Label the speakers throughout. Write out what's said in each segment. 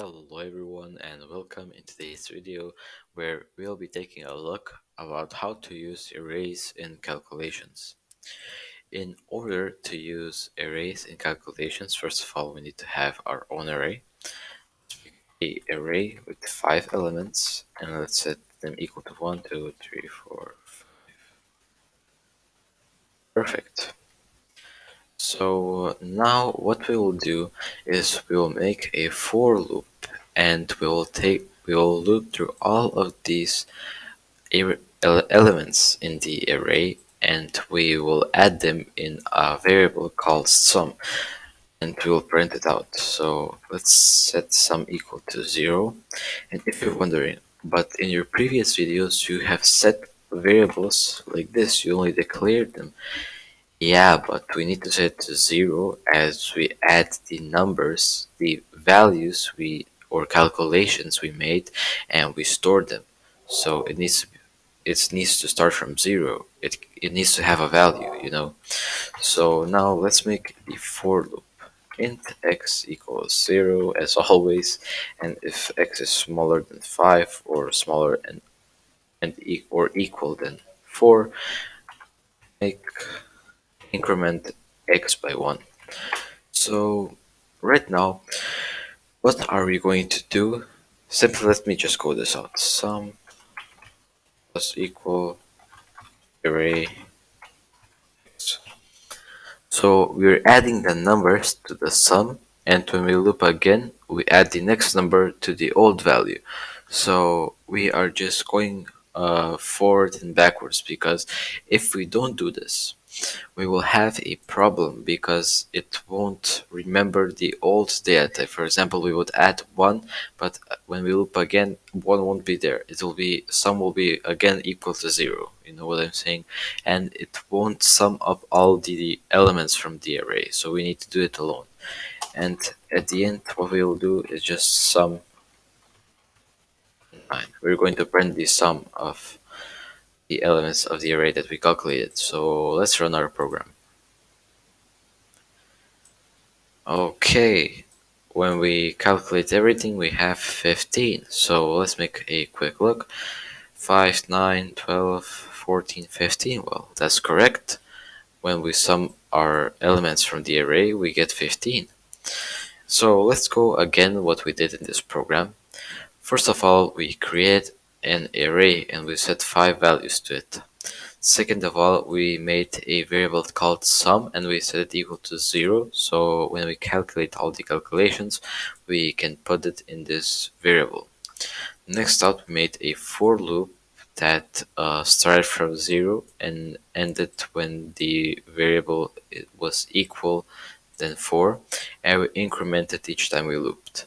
Speaker 1: Hello everyone and welcome in today's video where we'll be taking a look about how to use arrays in calculations. In order to use arrays in calculations, first of all we need to have our own array. A array with 5 elements, and let's set them equal to 1, 2, 3, 4, 5. Perfect. So now what we will do is we will make a for loop, and we will loop through all of these elements in the array, and we will add them in a variable called sum, and we will print it out. So let's set sum equal to 0. And if you're wondering, but in your previous videos you have set variables like this, you only declared them. Yeah, but we need to set to 0 as we add the numbers, the values or calculations we made, and we store them. So it needs to start from 0. It needs to have a value. So now let's make the for loop. Int x equals 0 as always, and if x is smaller than 5 or smaller or equal than 4, make increment x by 1. So right now, what are we going to do? Simply let me just code this out. Sum plus equal array x. So we're adding the numbers to the sum, and when we loop again, we add the next number to the old value. So we are just going forward and backwards, because if we don't do this, we will have a problem because it won't remember the old data. For example, we would add 1, but when we loop again, 1 won't be there. Sum will be again equal to 0. You know what I'm saying? And it won't sum up all the elements from the array. So we need to do it alone. And at the end, what we will do is just sum 9. We're going to print the sum of the elements of the array that we calculated. So let's run our program. Okay, when we calculate everything, we have 15. So let's make a quick look. 5, 9, 12, 14, 15. Well, that's correct. When we sum our elements from the array, we get 15. So let's go again what we did in this program. First of all, we create an array and we set 5 values to it. Second of all, we made a variable called sum and we set it equal to 0. So when we calculate all the calculations, we can put it in this variable. Next up, we made a for loop that started from 0 and ended when the variable was equal than 4, and we incremented each time we looped.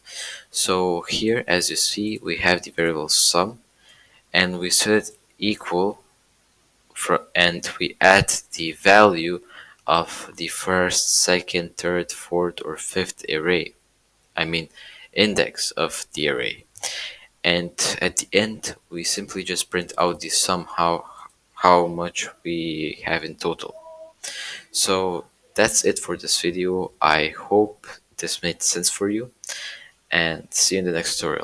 Speaker 1: So here, as you see, we have the variable sum, and we set it equal and we add the value of the first, second, third, fourth, or fifth array. I mean, index of the array. And at the end, we simply just print out the sum, how much we have in total. So that's it for this video. I hope this made sense for you, and see you in the next tutorial.